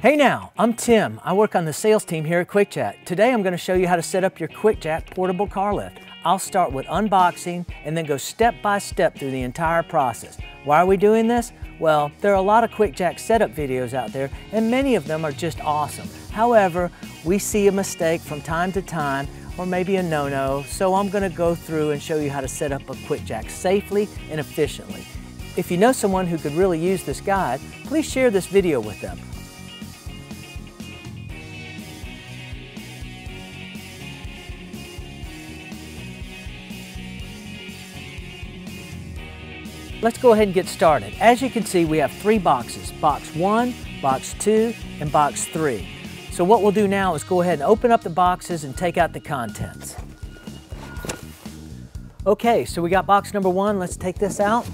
Hey now, I'm Tim. I work on the sales team here at Quickjack. Today I'm going to show you how to set up your Quickjack portable car lift. I'll start with unboxing and then go step by step through the entire process. Why are we doing this? Well, there are a lot of Quickjack setup videos out there and many of them are just awesome. However, we see a mistake from time to time or maybe a no-no, so I'm going to go through and show you how to set up a Quickjack safely and efficiently. If you know someone who could really use this guide, please share this video with them. Let's go ahead and get started. As you can see, we have three boxes, box 1, box 2, and box 3. So what we'll do now is go ahead and open up the boxes and take out the contents. Okay, so we got box number 1. Let's take this out.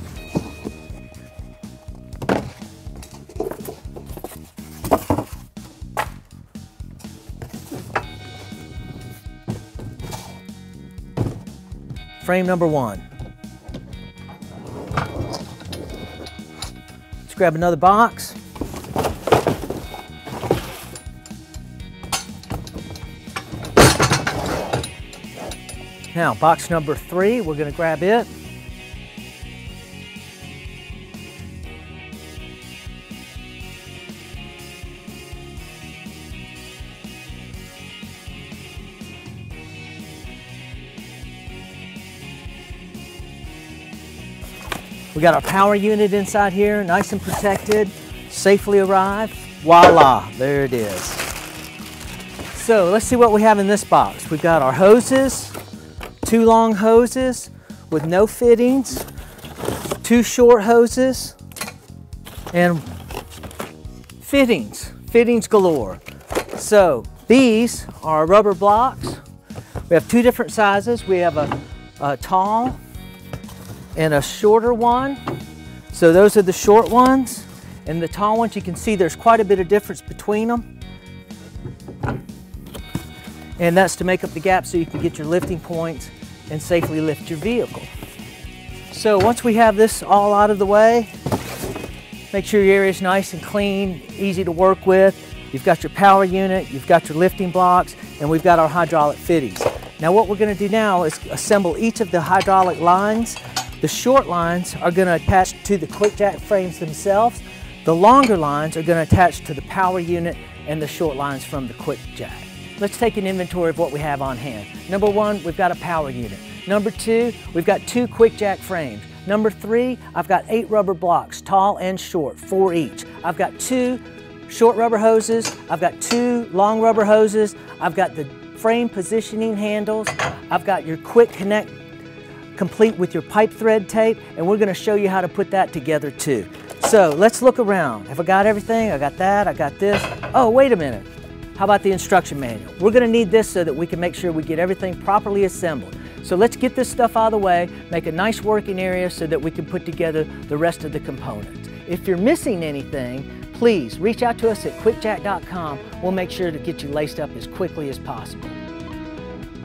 Frame number 1. Let's grab another box. Now, box number 3, we're going to grab it. We got our power unit inside here, nice and protected, safely arrived. Voila, there it is. So let's see what we have in this box. We've got our hoses, 2 long hoses with no fittings, 2 short hoses, and fittings galore. So these are rubber blocks. We have 2 different sizes. We have a tall and a shorter one. So those are the short ones, and the tall ones, you can see there's quite a bit of difference between them. And that's to make up the gap so you can get your lifting points and safely lift your vehicle. So once we have this all out of the way, make sure your area is nice and clean, easy to work with. You've got your power unit, you've got your lifting blocks, and we've got our hydraulic fittings. Now what we're going to do now is assemble each of the hydraulic lines. The short lines are going to attach to the Quickjack frames themselves. The longer lines are going to attach to the power unit and the short lines from the Quickjack. Let's take an inventory of what we have on hand. Number 1, we've got a power unit. Number 2, we've got 2 Quickjack frames. Number 3, I've got 8 rubber blocks, tall and short, 4 each. I've got 2 short rubber hoses. I've got 2 long rubber hoses. I've got the frame positioning handles. I've got your quick connect complete with your pipe thread tape, and we're going to show you how to put that together too. So let's look around. Have I got everything? I got that, I got this. Oh, wait a minute. How about the instruction manual? We're going to need this so that we can make sure we get everything properly assembled. So let's get this stuff out of the way, make a nice working area so that we can put together the rest of the components. If you're missing anything, please reach out to us at Quickjack.com. We'll make sure to get you laced up as quickly as possible.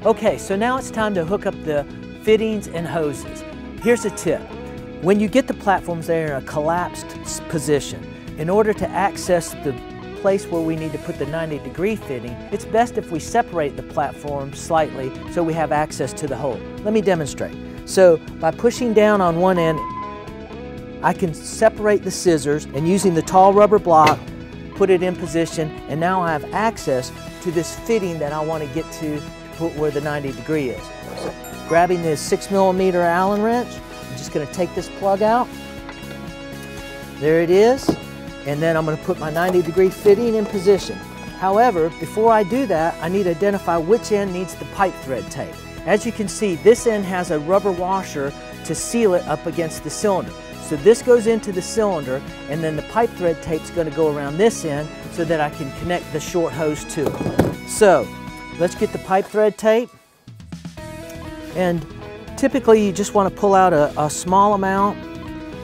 Okay, so now it's time to hook up the fittings and hoses. Here's a tip. When you get the platforms there in a collapsed position, in order to access the place where we need to put the 90-degree fitting, it's best if we separate the platform slightly so we have access to the hole. Let me demonstrate. So by pushing down on one end, I can separate the scissors and using the tall rubber block, put it in position, and now I have access to this fitting that I want to get to put where the 90-degree is. So, grabbing this 6mm Allen wrench, I'm just going to take this plug out. There it is. And then I'm going to put my 90-degree fitting in position. However, before I do that, I need to identify which end needs the pipe thread tape. As you can see, this end has a rubber washer to seal it up against the cylinder. So this goes into the cylinder, and then the pipe thread tape is going to go around this end so that I can connect the short hose to it. So let's get the pipe thread tape. And typically you just want to pull out a small amount,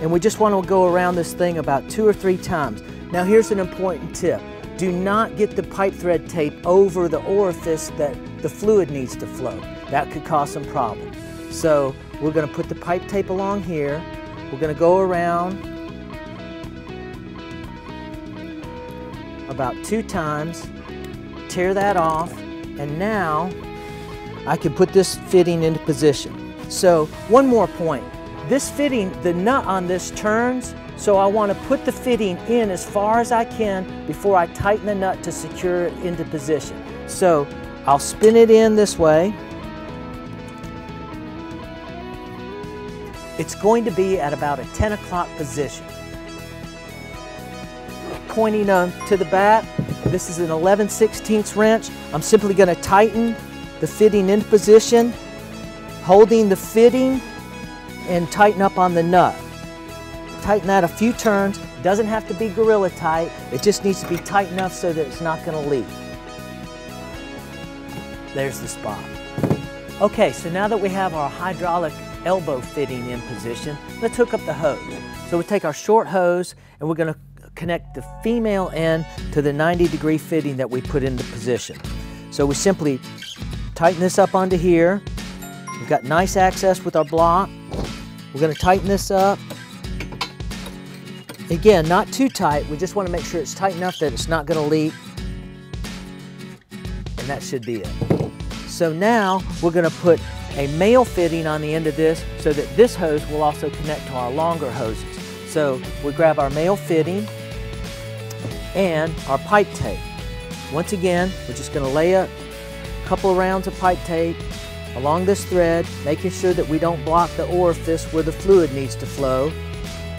and we just want to go around this thing about 2 or 3 times. Now here's an important tip. Do not get the pipe thread tape over the orifice that the fluid needs to flow. That could cause some problems. So we're going to put the pipe tape along here. We're going to go around about 2 times, tear that off, and now I can put this fitting into position. So one more point. This fitting, the nut on this turns, so I want to put the fitting in as far as I can before I tighten the nut to secure it into position. So I'll spin it in this way. It's going to be at about a 10 o'clock position. Pointing to the back, this is an 11/16 wrench. I'm simply going to tighten the fitting into position, holding the fitting, and tighten up on the nut. Tighten that a few turns. It doesn't have to be gorilla tight. It just needs to be tight enough so that it's not going to leak. There's the spot. Okay, so now that we have our hydraulic elbow fitting in position, let's hook up the hose. So we take our short hose and we're going to connect the female end to the 90-degree fitting that we put into position. So we simply tighten this up onto here. We've got nice access with our block. We're going to tighten this up. Again, not too tight. We just want to make sure it's tight enough that it's not going to leak. And that should be it. So now we're going to put a male fitting on the end of this so that this hose will also connect to our longer hoses. So we grab our male fitting and our pipe tape. Once again, we're just going to lay a couple of rounds of pipe tape along this thread, making sure that we don't block the orifice where the fluid needs to flow.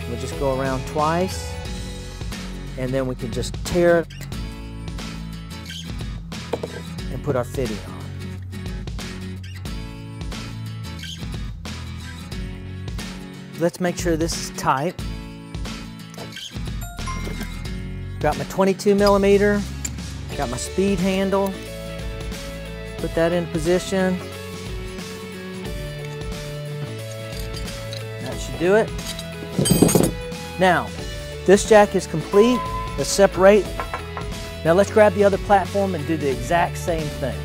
We'll just go around twice, and then we can just tear it and put our fitting on. Let's make sure this is tight. Got my 22mm, got my speed handle, put that in position. That should do it. Now, this jack is complete. Let's separate. Now let's grab the other platform and do the exact same thing.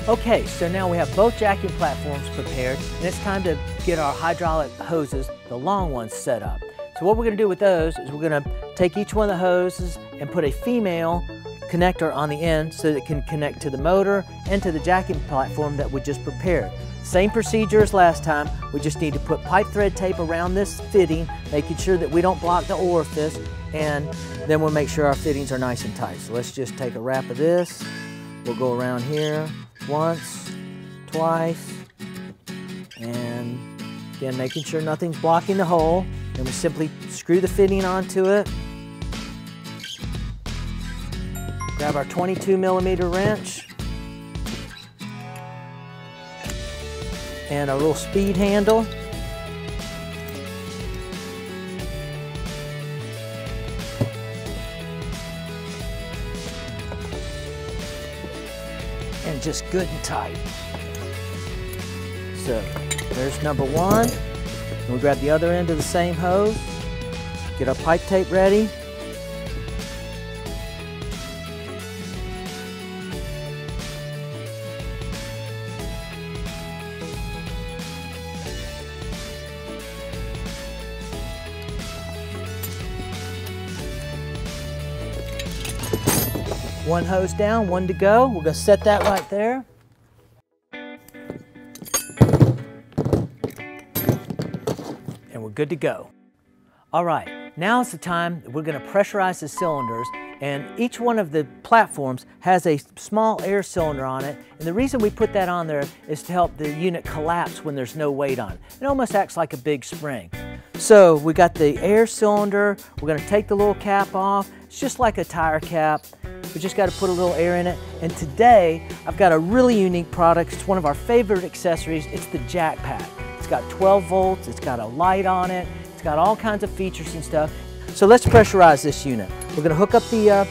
Okay, so now we have both jacking platforms prepared, and it's time to get our hydraulic hoses, the long ones, set up. So what we're going to do with those is we're going to take each one of the hoses and put a female connector on the end so that it can connect to the motor and to the jacking platform that we just prepared. Same procedure as last time. We just need to put pipe thread tape around this fitting, making sure that we don't block the orifice, and then we'll make sure our fittings are nice and tight. So let's just take a wrap of this. We'll go around here once, twice, and again making sure nothing's blocking the hole. And we simply screw the fitting onto it. Grab our 22mm wrench and our little speed handle. And just good and tight. So there's number one. And we grab the other end of the same hose, get our pipe tape ready. One hose down, one to go. We're going to set that right there. And we're good to go. All right, now is the time that we're going to pressurize the cylinders, and each one of the platforms has a small air cylinder on it, and the reason we put that on there is to help the unit collapse when there's no weight on it. It almost acts like a big spring. So we got the air cylinder. We're going to take the little cap off. It's just like a tire cap. We just got to put a little air in it. And today I've got a really unique product. It's one of our favorite accessories. It's the jack pack. It's got 12 volts. It's got a light on it. It's got all kinds of features and stuff. So let's pressurize this unit. We're going to hook up the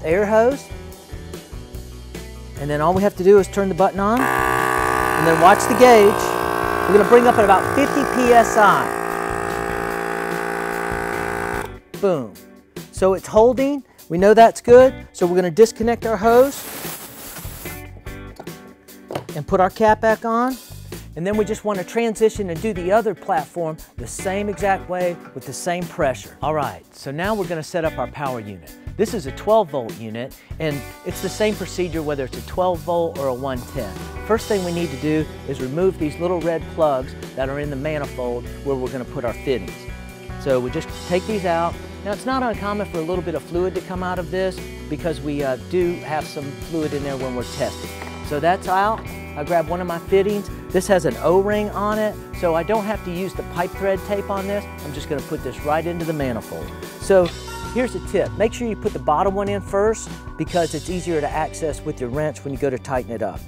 air hose. And then all we have to do is turn the button on. And then watch the gauge. We're going to bring up at about 50 psi. Boom. So it's holding. We know that's good. So we're going to disconnect our hose and put our cap back on. And then we just want to transition and do the other platform the same exact way with the same pressure. All right, so now we're going to set up our power unit. This is a 12-volt unit, and it's the same procedure whether it's a 12-volt or a 110. First thing we need to do is remove these little red plugs that are in the manifold where we're going to put our fittings. So we just take these out. Now it's not uncommon for a little bit of fluid to come out of this because we do have some fluid in there when we're testing. So that's out. I grab one of my fittings. This has an O-ring on it, so I don't have to use the pipe thread tape on this. I'm just going to put this right into the manifold. So here's a tip. Make sure you put the bottom one in first because it's easier to access with your wrench when you go to tighten it up.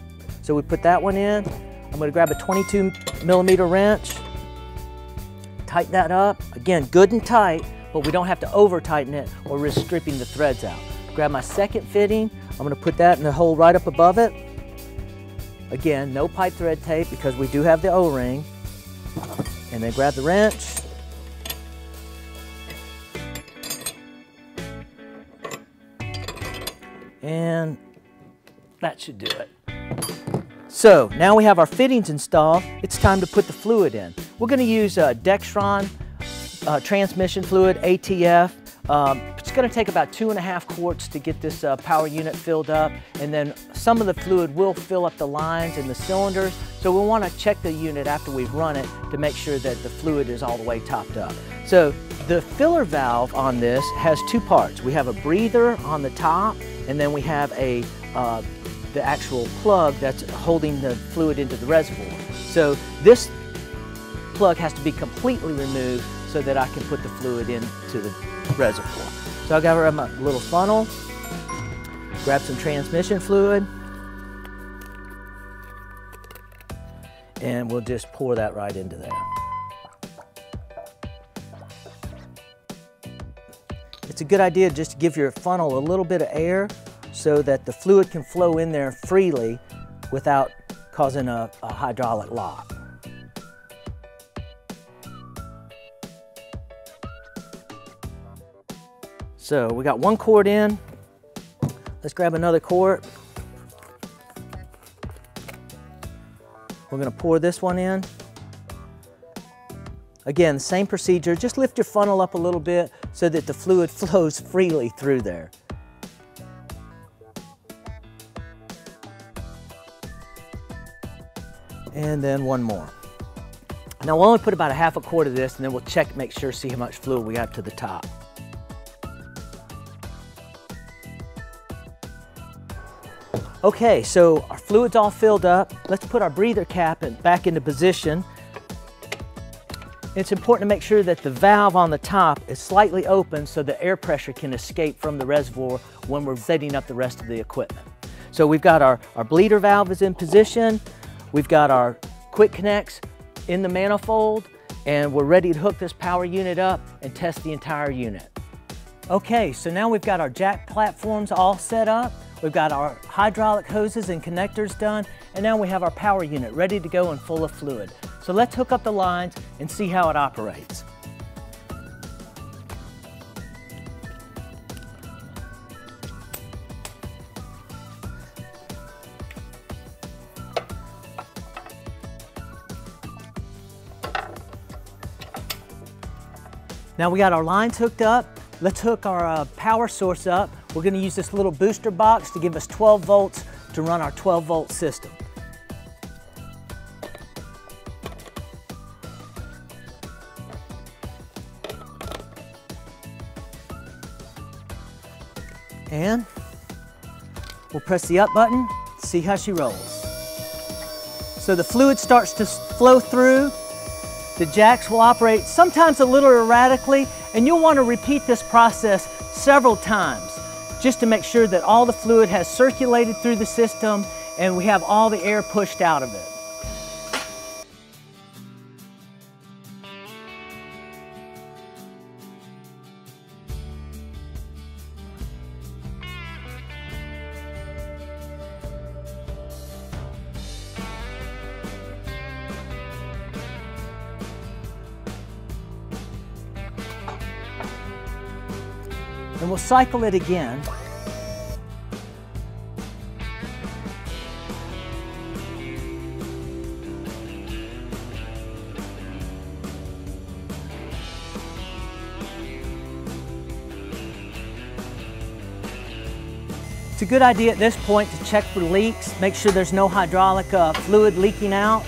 So we put that one in. I'm going to grab a 22mm wrench, tighten that up. Again, good and tight, but we don't have to over tighten it or risk stripping the threads out. Grab my second fitting. I'm going to put that in the hole right up above it. Again, no pipe thread tape because we do have the O-ring. And then grab the wrench. And that should do it. So now we have our fittings installed. It's time to put the fluid in. We're going to use Dextron transmission fluid, ATF. It's going to take about 2.5 quarts to get this power unit filled up, and then some of the fluid will fill up the lines and the cylinders. So we want to check the unit after we've run it to make sure that the fluid is all the way topped up. So the filler valve on this has two parts. We have a breather on the top, and then we have the actual plug that's holding the fluid into the reservoir. So this plug has to be completely removed so that I can put the fluid into the reservoir. So I got my little funnel, grab some transmission fluid, and we'll just pour that right into there. It's a good idea just to give your funnel a little bit of air so that the fluid can flow in there freely without causing a hydraulic lock. So we got one quart in. Let's grab another quart. We're going to pour this one in. Again, same procedure. Just lift your funnel up a little bit so that the fluid flows freely through there. And then one more. Now we'll only put about 1/2 quart of this, and then we'll check, make sure, see how much fluid we got to the top. Okay, so our fluid's all filled up. Let's put our breather cap back into position. It's important to make sure that the valve on the top is slightly open so the air pressure can escape from the reservoir when we're setting up the rest of the equipment. So we've got our bleeder valve is in position. We've got our quick connects in the manifold, and we're ready to hook this power unit up and test the entire unit. Okay, so now we've got our jack platforms all set up. We've got our hydraulic hoses and connectors done, and now we have our power unit ready to go and full of fluid. So let's hook up the lines and see how it operates. Now we got our lines hooked up. Let's hook our power source up. We're going to use this little booster box to give us 12 volts to run our 12-volt system. And we'll press the up button, see how she rolls. So the fluid starts to flow through. The jacks will operate sometimes a little erratically, and you'll want to repeat this process several times just to make sure that all the fluid has circulated through the system and we have all the air pushed out of it. And we'll cycle it again. a good idea at this point to check for leaks, make sure there's no hydraulic fluid leaking out.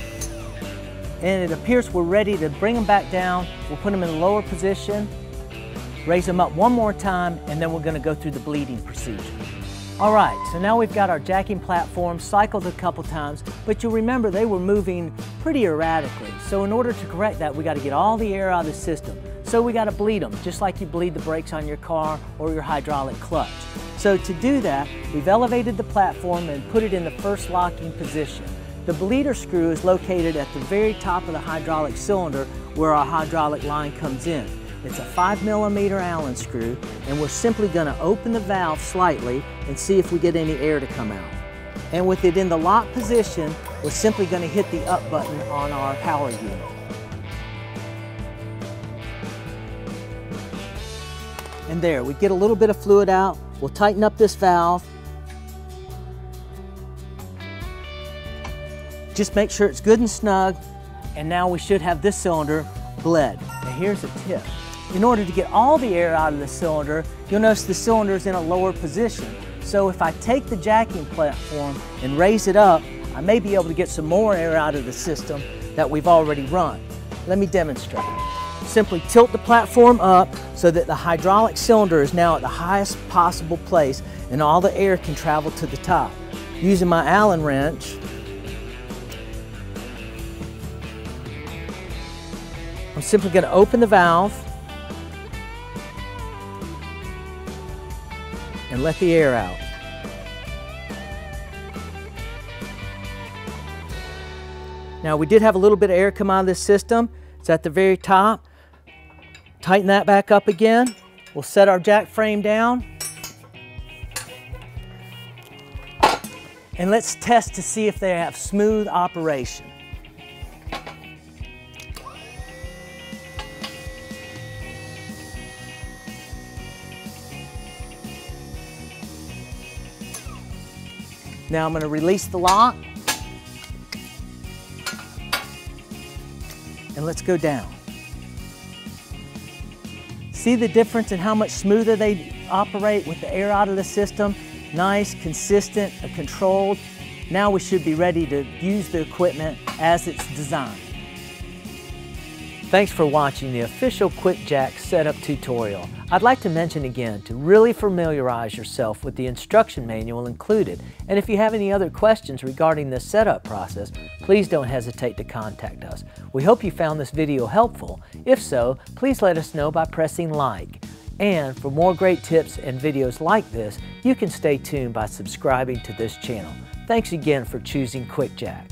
And it appears we're ready to bring them back down. We'll put them in the lower position, raise them up one more time, and then we're going to go through the bleeding procedure. All right, so now we've got our jacking platform cycled a couple times, but you'll remember they were moving pretty erratically. So in order to correct that, we got to get all the air out of the system. So we got to bleed them, just like you bleed the brakes on your car or your hydraulic clutch. So to do that, we've elevated the platform and put it in the first locking position. The bleeder screw is located at the very top of the hydraulic cylinder where our hydraulic line comes in. It's a 5mm Allen screw, and we're simply going to open the valve slightly and see if we get any air to come out. And with it in the lock position, we're simply going to hit the up button on our power unit. And there, we get a little bit of fluid out. We'll tighten up this valve. Just make sure it's good and snug, and now we should have this cylinder bled. Now here's a tip. In order to get all the air out of the cylinder, you'll notice the cylinder is in a lower position. So if I take the jacking platform and raise it up, I may be able to get some more air out of the system that we've already run. Let me demonstrate. Simply tilt the platform up so that the hydraulic cylinder is now at the highest possible place and all the air can travel to the top. Using my Allen wrench, I'm simply going to open the valve and let the air out. Now we did have a little bit of air come out of this system. It's at the very top. Tighten that back up again. We'll set our jack frame down. And let's test to see if they have smooth operation. Now I'm going to release the lock. And let's go down. See the difference in how much smoother they operate with the air out of the system? Nice, consistent, controlled. Now we should be ready to use the equipment as it's designed. Thanks for watching the official Quickjack setup tutorial. I'd like to mention again to really familiarize yourself with the instruction manual included, and if you have any other questions regarding this setup process, please don't hesitate to contact us. We hope you found this video helpful. If so, please let us know by pressing like. And for more great tips and videos like this, you can stay tuned by subscribing to this channel. Thanks again for choosing Quickjack.